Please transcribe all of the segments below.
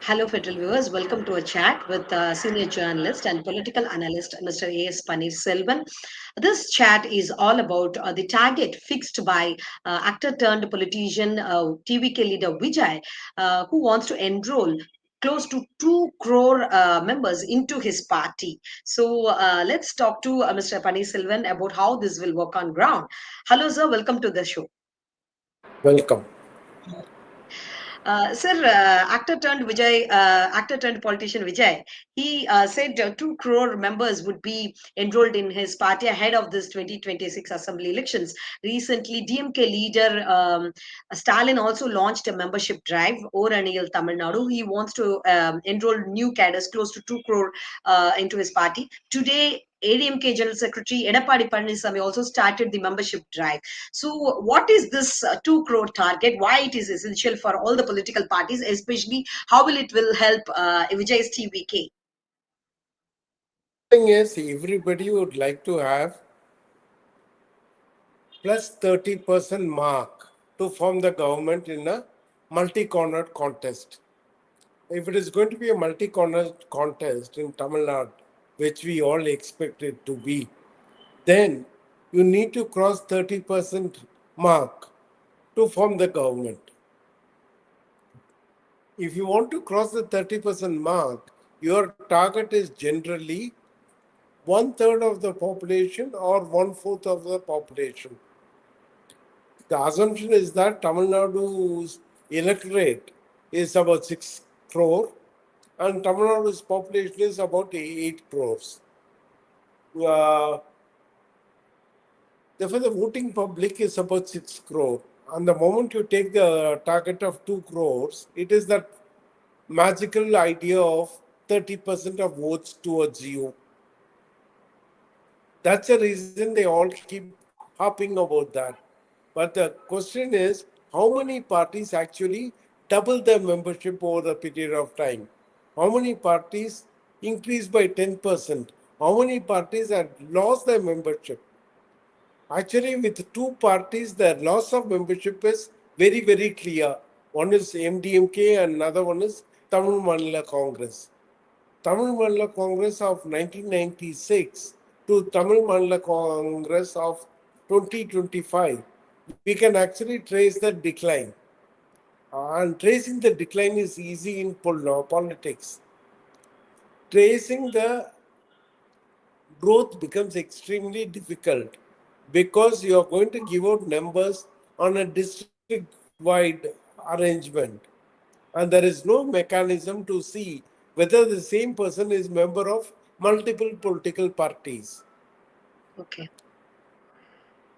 Hello, Federal viewers. Welcome to a chat with senior journalist and political analyst Mr. A.S. Panneerselvan. This chat is all about the target fixed by actor turned politician TVK leader Vijay, who wants to enroll close to 2 crore members into his party. So let's talk to Mr. Panneerselvan about how this will work on ground. Hello, sir. Welcome to the show. Welcome. Sir, actor turned politician Vijay, he said 2 crore members would be enrolled in his party ahead of this 2026 assembly elections. Recently, DMK leader Stalin also launched a membership drive over Tamil Nadu. He wants to enroll new cadres close to 2 crore into his party. Today, ADMK General Secretary Edappadi Panneerselvan also started the membership drive. So, what is this 2 crore target? Why it is essential for all the political parties, especially how will help Vijay's TVK? Thing is, everybody would like to have plus 30% mark to form the government in a multi-cornered contest. If it is going to be a multi-cornered contest in Tamil Nadu, which we all expect it to be, then you need to cross 30% mark to form the government. If you want to cross the 30% mark, your target is generally 1/3 of the population or 1/4 of the population. The assumption is that Tamil Nadu's electorate is about 6 crore and Tamil Nadu's population is about 8 crores. Therefore, the voting public is about 6 crore. And the moment you take the target of 2 crores, it is that magical idea of 30% of votes towards you. That's the reason they all keep harping about that. But the question is, how many parties actually double their membership over a period of time? How many parties increase by 10%? How many parties have lost their membership? Actually, with two parties, the loss of membership is very, very clear. One is MDMK and another one is Tamil Nadu Congress. Tamil Nadu Congress of 1996 to Tamil Nadu Congress of 2025, we can actually trace the decline. And tracing the decline is easy in politics. Tracing the growth becomes extremely difficult because you are going to give out numbers on a district wide arrangement, and there is no mechanism to see whether the same person is member of multiple political parties. Okay,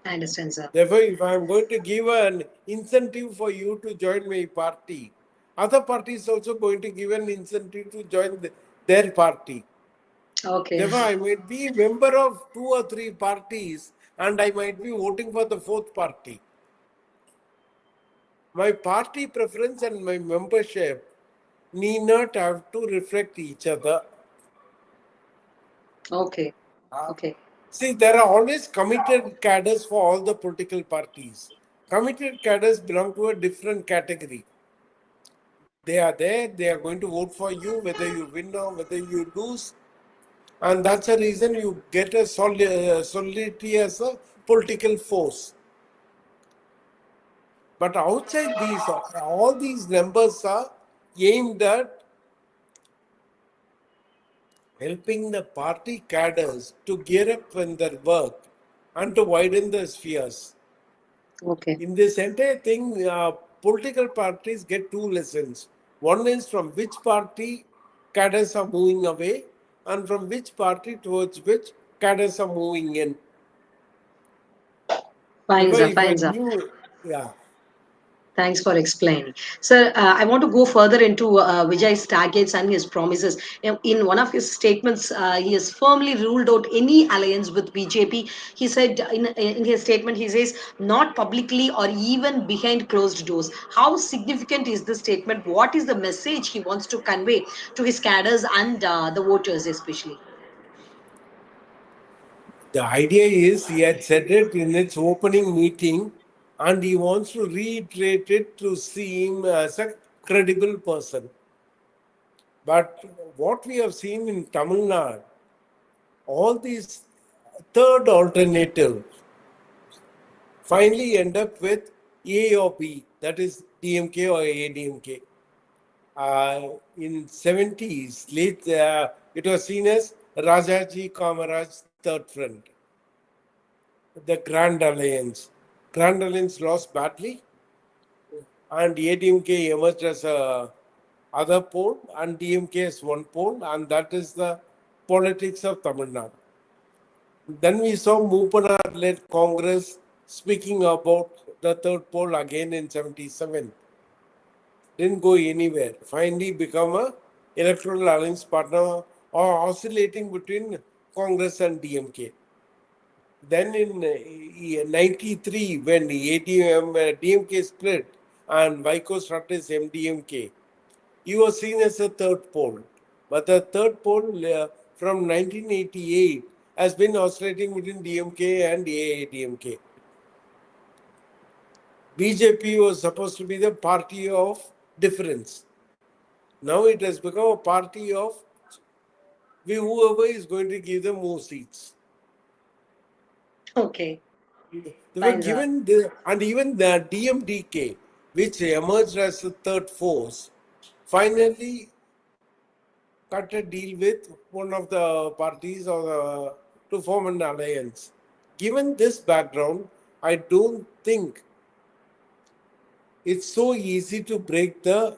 I understand, sir. Therefore, if I am going to give an incentive for you to join my party, other parties also going to give an incentive to join their party. Okay, Therefore, I might be member of 2 or 3 parties and I might be voting for the fourth party. My party preference and my membership need not have to reflect each other. okay, Uh, okay, See, there are always committed cadres for all the political parties. Committed cadres belong to a different category. They are there, they are going to vote for you, whether you win or whether you lose. And that's the reason you get a solidity as a political force. But outside these, all these numbers are aimed at helping the party cadres to gear up in their work and to widen the spheres. okay. In this entire thing, political parties get two lessons. One is from which party cadres are moving away, and from which party towards which cadres are moving in. Fine, sir, If I fine, sir. knew, yeah, Thanks for explaining. Sir, I want to go further into Vijay's targets and his promises. In one of his statements, he has firmly ruled out any alliance with BJP. He said in his statement, he says, not publicly or even behind closed doors. How significant is this statement? What is the message he wants to convey to his cadres and the voters, especially? the idea is he had said it in its opening meeting, and he wants to reiterate it to seem as a credible person. But what we have seen in Tamil Nadu, all these third alternative finally end up with A or B, that is DMK or ADMK. In 70s, it was seen as Rajaji Kamaraj's third front, the Grand Alliance. Grand Alliance lost badly, and ADMK emerged as a other pole, and DMK as one pole, and that is the politics of Tamil Nadu. Then we saw Mupanar-led Congress speaking about the third pole again in 77. Didn't go anywhere. Finally become a electoral alliance partner or oscillating between Congress and DMK. Then in 93, when DMK split and Vaiko started his MDMK, he was seen as a third pole. But the third pole from 1988 has been oscillating between DMK and AADMK. BJP was supposed to be the party of difference. Now it has become a party of whoever is going to give them more seats. Okay. They were Fine, sir. given and even the DMDK, which emerged as the third force, finally cut a deal with one of the parties to form an alliance. Given this background, I don't think it's so easy to break the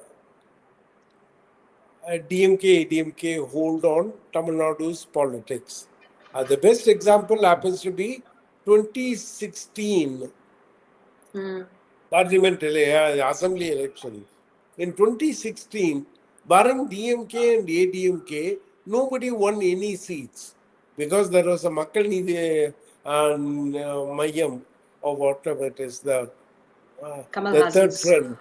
DMK, ADMK hold on Tamil Nadu's politics. The best example happens to be 2016 assembly election. In 2016, barring DMK and ADMK, nobody won any seats because there was a Makkal Needhi Mayam or whatever it is, Kamal the third Hassan's. front.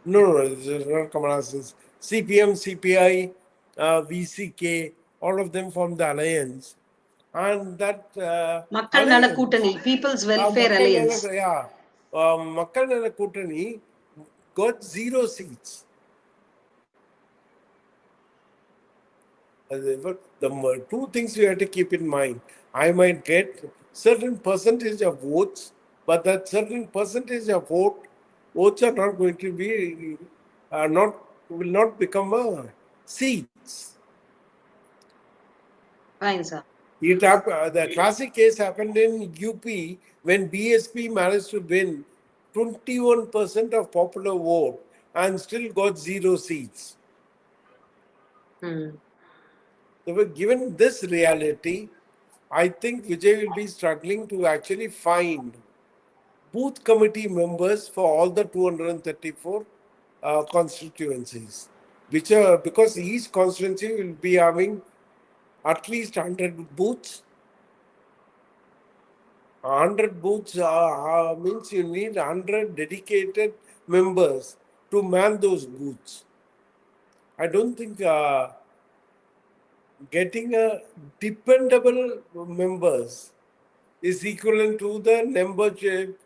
No, this is not Kamal Hassan's. CPM, CPI, VCK, all of them formed the alliance. And that Makkal Nala alliance, Kootani, People's Welfare Alliance. Makkal Nala Kootani got 0 seats. The two things you have to keep in mind. I might get certain percentage of votes, but that certain percentage of votes are not going to be will not become seats. Fine, sir. The classic case happened in UP when BSP managed to win 21% of popular vote and still got 0 seats. So given this reality, I think Vijay will be struggling to actually find booth committee members for all the 234 constituencies, which are because each constituency will be having at least 100 booths. 100 booths means you need 100 dedicated members to man those booths. I don't think getting a dependable members is equivalent to the membership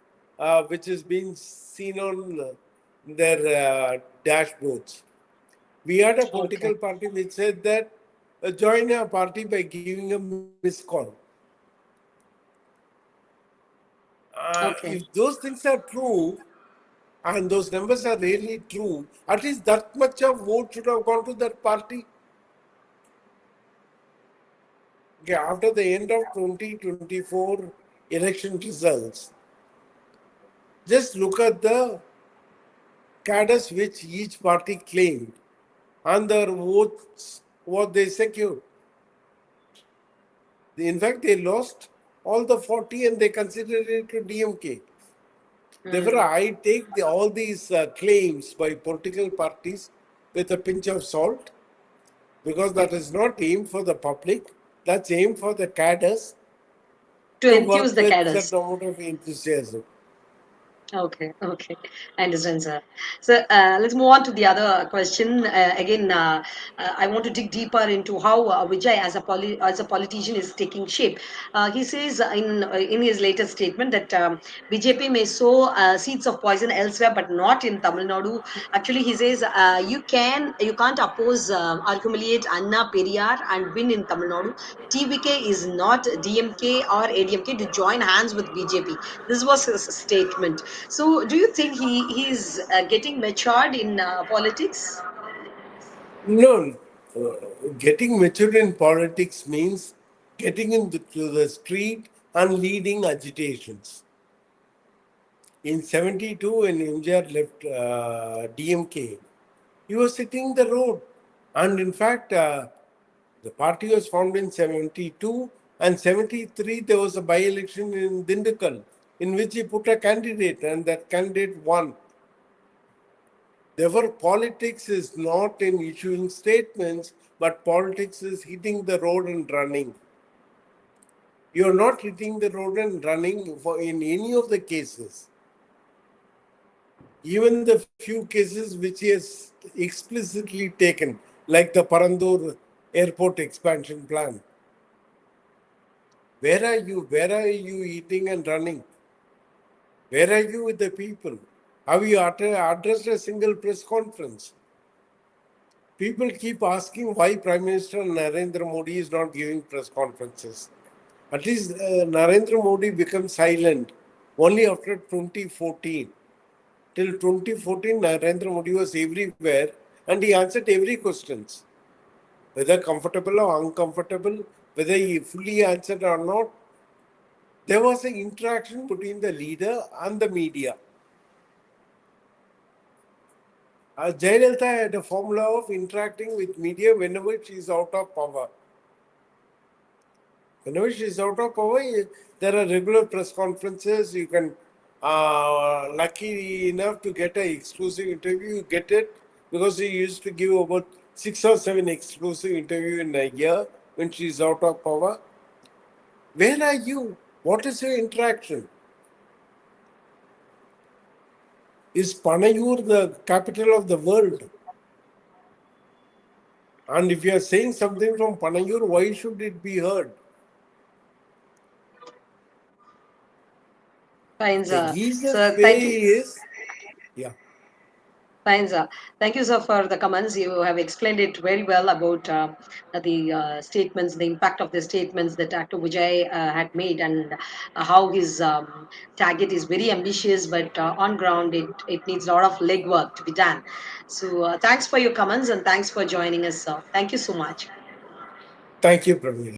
which is being seen on their dashboards. We had a political party which said that join a party by giving a missed call. If those things are true and those numbers are really true, at least that much of vote should have gone to that party. Okay, after the end of 2024 election results, just look at the cadres which each party claimed and their votes, what they secured. In fact, they lost all the 40 and they considered it to DMK. Therefore, I take all these claims by political parties with a pinch of salt because that is not aimed for the public, that's aimed for the cadres to to enthuse work the with cadres. that amount of enthusiasm. Okay, okay. I understand, sir. So let's move on to the other question. I want to dig deeper into how Vijay, as a politician, is taking shape. He says in his latest statement that BJP may sow seeds of poison elsewhere, but not in Tamil Nadu. Actually, he says you can't oppose or humiliate Anna Periyar and win in Tamil Nadu. TVK is not DMK or ADMK to join hands with BJP. This was his statement. So, do you think he's getting matured in politics? No, getting mature in politics means getting into the street and leading agitations. In 72, when MJR left DMK, he was sitting the road. And in fact, the party was formed in 72 and 73. There was a by election in Dindukal in which he put a candidate, and that candidate won. Therefore, politics is not in issuing statements, but politics is hitting the road and running. You are not hitting the road and running in any of the cases. Even the few cases which he has explicitly taken, like the Parandur airport expansion plan. Where are you? Where are you eating and running? Where are you with the people? Have you addressed a single press conference? People keep asking why Prime Minister Narendra Modi is not giving press conferences. At least Narendra Modi became silent only after 2014. Till 2014, Narendra Modi was everywhere and he answered every questions, whether comfortable or uncomfortable, whether he fully answered or not. There was an interaction between the leader and the media. Jayalalitha had a formula of interacting with media whenever she is out of power. Whenever she is out of power, there are regular press conferences. You can, lucky enough to get an exclusive interview, you get it because she used to give about 6 or 7 exclusive interviews in a year when she is out of power. Where are you? What is your interaction? Is Panayur the capital of the world? And if you are saying something from Panayur, why should it be heard? Fine, The sir. easiest So, thank you. way is, yeah. Fine, sir. Thank you, sir, for the comments. You have explained it very well about the statements, the impact of the statements that Dr. Vijay had made, and how his target is very ambitious, but on ground, it needs a lot of legwork to be done. So, thanks for your comments and thanks for joining us, sir. Thank you so much. Thank you, Praveen.